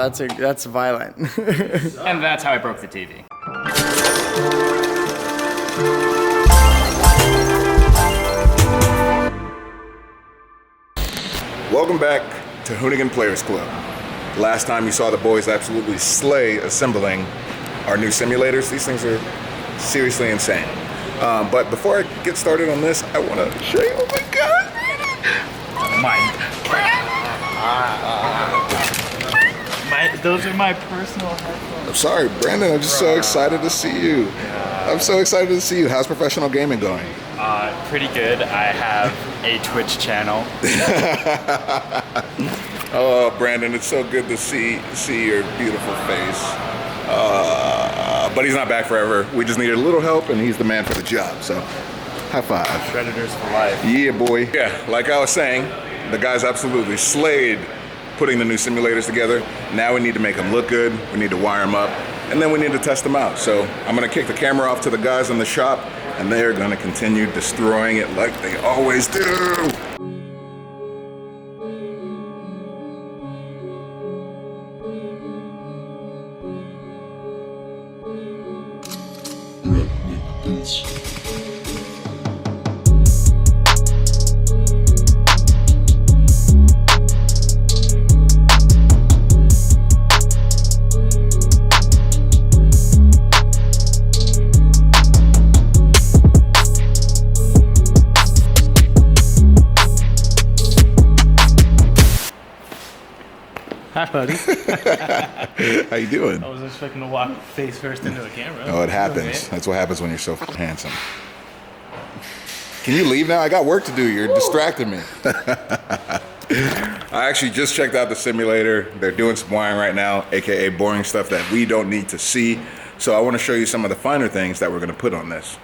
that's violent. And that's how I broke the TV. Welcome back to Hoonigan Players Club. Last time you saw the boys absolutely slay assembling our new simulators. These things are seriously insane. But before I get started on this, I want to show you. Oh my God! Those are my personal headphones. I'm sorry, Brandon. I'm just so excited to see you. I'm so excited to see you. How's professional gaming going? Pretty good. I have a Twitch channel. Oh, Brandon, it's so good to see your beautiful face. But he's not back forever. We just needed a little help, and he's the man for the job. So, high five. Shredders for life. Yeah, boy. Yeah, like I was saying, the guys absolutely slayed putting the new simulators together. Now we need to make them look good. We need to wire them up, and then we need to test them out. So I'm gonna kick the camera off to the guys in the shop, and they're gonna continue destroying it like they always do. Hi, buddy. How you doing? I was expecting to walk face first into the camera. Oh, it happens. That's what happens when you're so handsome. Can you leave now? I got work to do. You're distracting me. I actually just checked out the simulator. They're doing some wiring right now, aka boring stuff that we don't need to see. So I want to show you some of the finer things that we're going to put on this.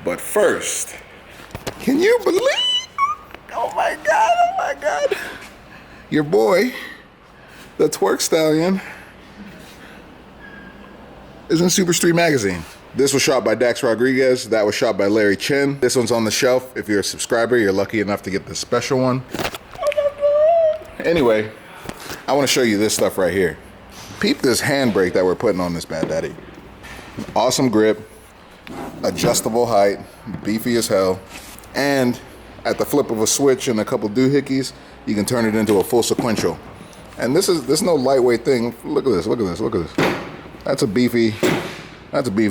But first, can you believe? Oh my God. Your boy, the Twerk Stallion, is in Super Street Magazine. This was shot by Dax Rodriguez. That was shot by Larry Chen. This one's on the shelf. If you're a subscriber, you're lucky enough to get the special one. Anyway, I want to show you this stuff right here. Peep this handbrake that we're putting on this Bad Daddy. Awesome grip, adjustable height, beefy as hell, and at the flip of a switch and a couple doohickeys, you can turn it into a full sequential. And this is no lightweight thing. Look at this. That's a beefy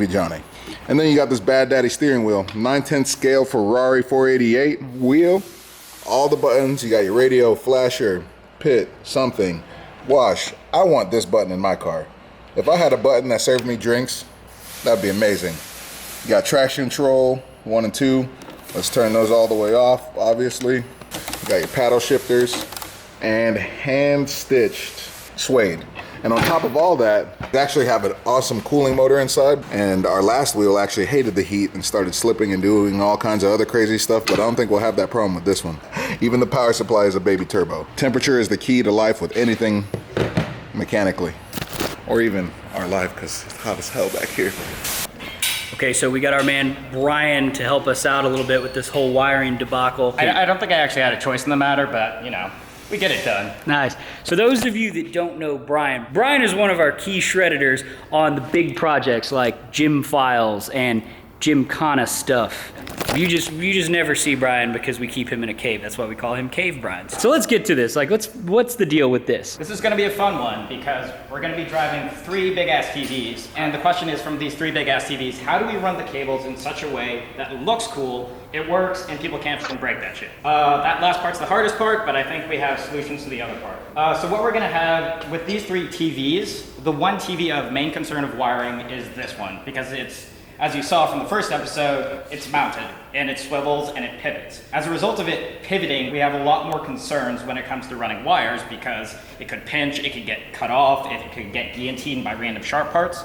Johnny. And then you got this Bad Daddy steering wheel, 9/10 scale Ferrari 488 wheel. All the buttons, you got your radio, flasher, pit, something, wash. I want this button in my car. If I had a button that served me drinks, that'd be amazing. You got traction control, 1 and 2. Let's turn those all the way off, obviously. You got your paddle shifters and hand-stitched suede. And on top of all that, they actually have an awesome cooling motor inside. And our last wheel actually hated the heat and started slipping and doing all kinds of other crazy stuff, but I don't think we'll have that problem with this one. Even the power supply is a baby turbo. Temperature is the key to life with anything mechanically. Or even our life, because it's hot as hell back here. Okay, so we got our man Brian to help us out a little bit with this whole wiring debacle. I don't think I actually had a choice in the matter, but you know, we get it done. Nice. So those of you that don't know Brian is one of our key shredders on the big projects like Gym Files and Gymkhana stuff. You just never see Brian because we keep him in a cave. That's why we call him Cave Brian. So let's get to this. Like, what's the deal with this? This is gonna be a fun one because we're gonna be driving 3 big ass TVs. And the question is, from these 3 big ass TVs, how do we run the cables in such a way that looks cool, it works, and people can't fucking break that shit? That last part's the hardest part, but I think we have solutions to the other part. So what we're gonna have with these 3 TVs, the one TV of main concern of wiring is this one, because it's, as you saw from the first episode, it's mounted, and it swivels, and it pivots. As a result of it pivoting, we have a lot more concerns when it comes to running wires, because it could pinch, it could get cut off, it could get guillotined by random sharp parts.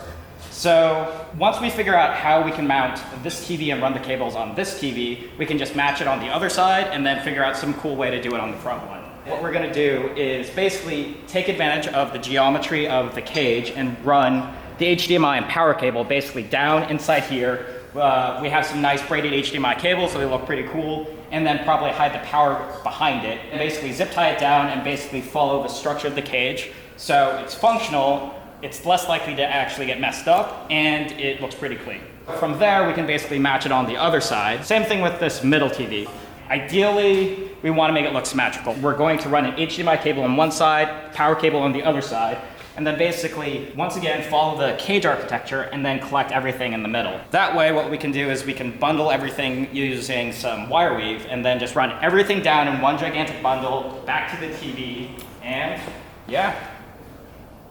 So once we figure out how we can mount this TV and run the cables on this TV, we can just match it on the other side, and then figure out some cool way to do it on the front one. What we're gonna do is basically take advantage of the geometry of the cage and run the HDMI and power cable basically down inside here. We have some nice braided HDMI cables, so they look pretty cool, and then probably hide the power behind it, and basically zip tie it down and basically follow the structure of the cage So it's functional, it's less likely to actually get messed up, and it looks pretty clean. From there, we can basically match it on the other side. Same thing with this middle TV. Ideally, we want to make it look symmetrical. We're going to run an HDMI cable on one side, power cable on the other side, and then basically, once again, follow the cage architecture and then collect everything in the middle. That way, what we can do is we can bundle everything using some wire weave and then just run everything down in one gigantic bundle, back to the TV, and yeah.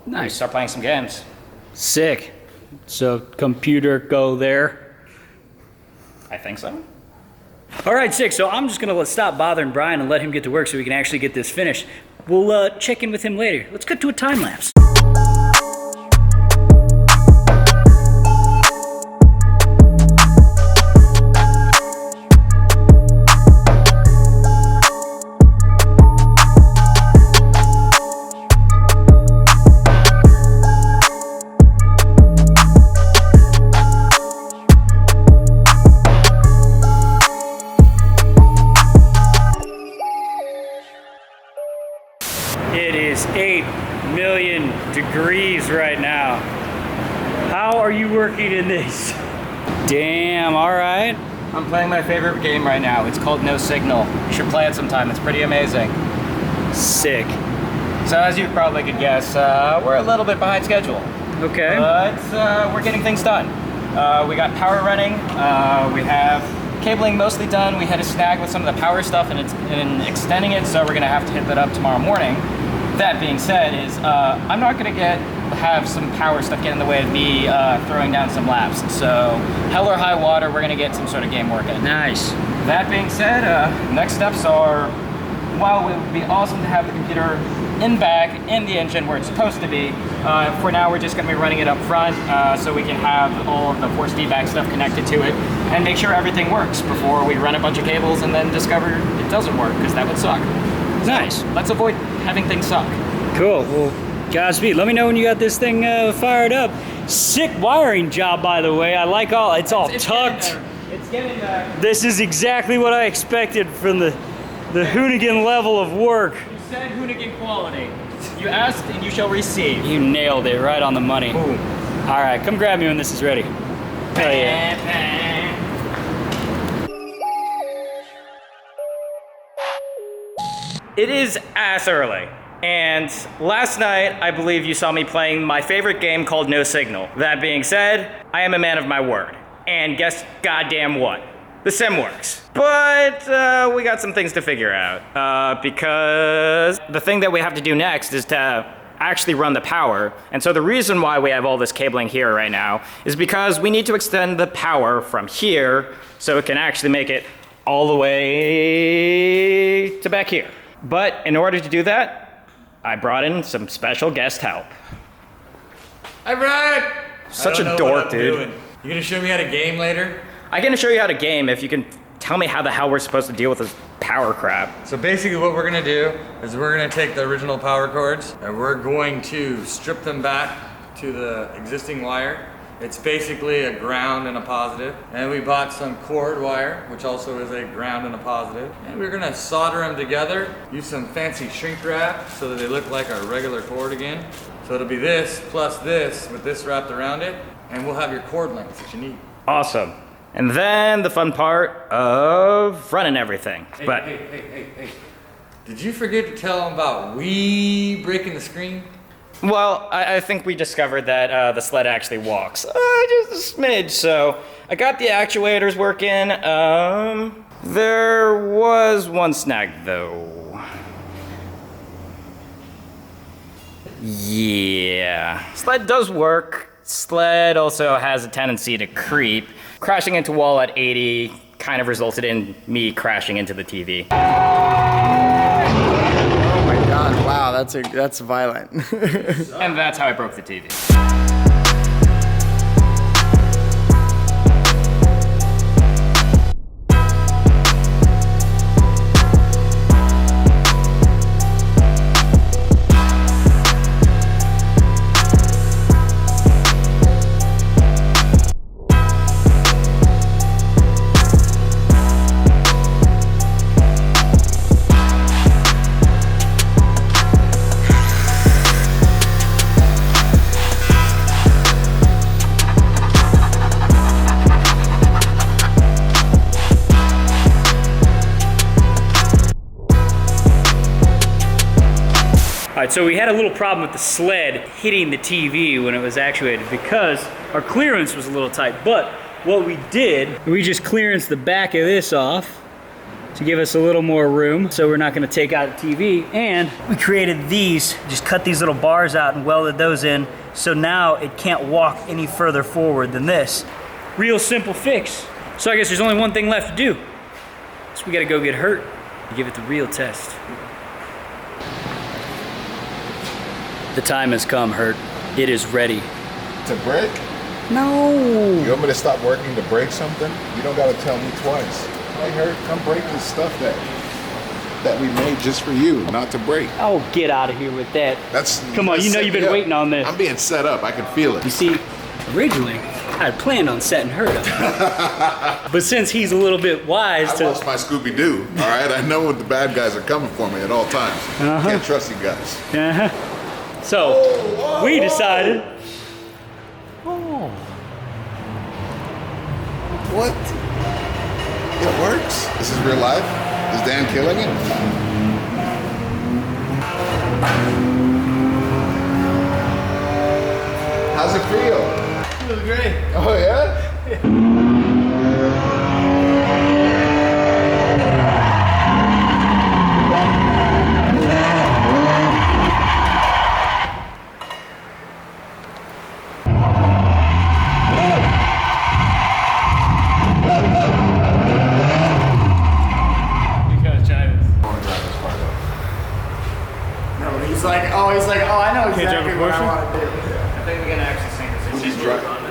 Nice. Start playing some games. Sick. So computer go there. I think so. All right, sick. So I'm just gonna stop bothering Brian and let him get to work so we can actually get this finished. We'll check in with him later. Let's cut to a time lapse. It is 8 million degrees right now. How are you working in this? Damn, all right. I'm playing my favorite game right now. It's called No Signal. You should play it sometime. It's pretty amazing. Sick. So as you probably could guess, we're a little bit behind schedule. Okay. But we're getting things done. We got power running. We have cabling mostly done. We had a snag with some of the power stuff and extending it, so we're gonna have to hit that up tomorrow morning. That being said, I'm not gonna have some power stuff get in the way of me throwing down some laps. So hell or high water, we're gonna get some sort of game work in. Nice. That being said, next steps are, while it would be awesome to have the computer in back, in the engine where it's supposed to be, for now we're just going to be running it up front so we can have all of the force feedback stuff connected to it and make sure everything works before we run a bunch of cables and then discover it doesn't work, because that would suck. Nice. So let's avoid having things suck. Cool. Well, Godspeed. Let me know when you got this thing fired up. Sick wiring job, by the way. I like all. It's all tucked. It's getting there. This is exactly what I expected from the Hoonigan level of work. You said Hoonigan quality. You asked and you shall receive. You nailed it right on the money. Boom. All right, come grab me when this is ready. Hell yeah. It is ass early. And last night, I believe you saw me playing my favorite game called No Signal. That being said, I am a man of my word. And guess goddamn what? The sim works. But we got some things to figure out. Because the thing that we have to do next is to actually run the power. And so the reason why we have all this cabling here right now is because we need to extend the power from here so it can actually make it all the way to back here. But in order to do that, I brought in some special guest help. Hi, Brian! Such I don't a know dork, what I'm dude. doing. You gonna show me how to game later? I'm gonna show you how to game if you can tell me how the hell we're supposed to deal with this power crap. So basically what we're gonna do is we're gonna take the original power cords and we're going to strip them back to the existing wire. It's basically a ground and a positive. And we bought some cord wire, which also is a ground and a positive. And we're gonna solder them together, use some fancy shrink wrap so that they look like a regular cord again. So it'll be this plus this with this wrapped around it, and we'll have your cord length that you need. Awesome. And then the fun part of running everything. Hey. Did you forget to tell them about we breaking the screen? Well, I think we discovered that the sled actually walks. Just a smidge, so I got the actuators working. There was one snag though. Yeah. Sled does work. Sled also has a tendency to creep. Crashing into wall at 80 kind of resulted in me crashing into the TV. Oh my god, wow, that's violent. And that's how I broke the TV. All right, so we had a little problem with the sled hitting the TV when it was actuated because our clearance was a little tight. But what we did, we just clearanced the back of this off to give us a little more room so we're not gonna take out the TV. And we created these, just cut these little bars out and welded those in, so now it can't walk any further forward than this. Real simple fix. So I guess there's only one thing left to do. So we gotta go get Hurt and give it the real test. The time has come, Hurt. It is ready. To break? No. You want me to stop working to break something? You don't gotta tell me twice. Hey, Hurt, come break this stuff that we made just for you, not to break. Oh, get out of here with that. Come on, you know you've been waiting on this. I'm being set up. I can feel it. You see, originally, I had planned on setting Hurt up. But since he's a little bit wise I watch my Scooby-Doo, all right? I know when the bad guys are coming for me at all times. Can't trust you guys. So, we decided. What? It works? This is real life? Is Dan killing it? How's it feel? Feels great. Oh, yeah? He's like, oh, I know exactly what I want to do. I think we're gonna actually sing this.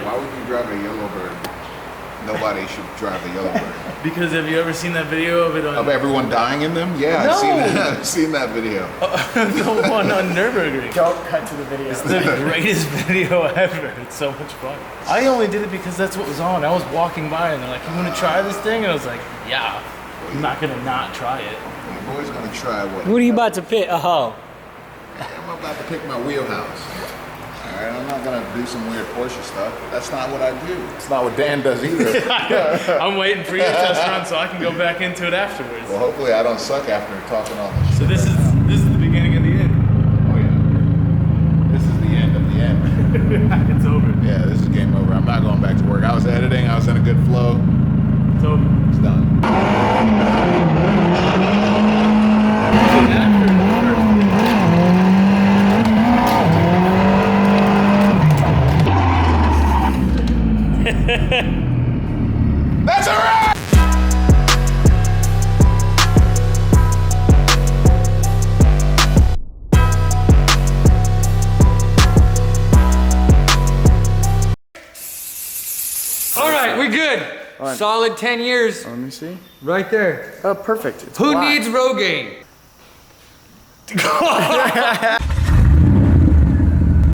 Why would you drive a Yellowbird? Nobody should drive a Yellowbird. Because have you ever seen that video of it on Of everyone dying in them? Yeah, No. I've seen that video. the one on Nürburgring? Don't cut to the video. It's the greatest video ever. It's so much fun. I only did it because that's what was on. I was walking by and they're like, "You want to try this thing?" And I was like, "Yeah." I'm not gonna not try it. Your boy's gonna try what? What are you about to pick? Oh. I'm about to pick my wheelhouse. All right, I'm not gonna do some weird Porsche stuff. That's not what I do. It's not what Dan does either. I'm waiting for you to test run so I can go back into it afterwards. Well, hopefully I don't suck after talking all this shit. So this is the beginning of the end. Oh yeah. This is the end of the end. It's over. Yeah, this is game over. I'm not going back to work. I was editing. I was in a good flow. It's over. It's done. That's a wrap! All right, we good. Solid 10 years. Let me see. Right there. Oh, perfect. It's Who black. needs Rogaine?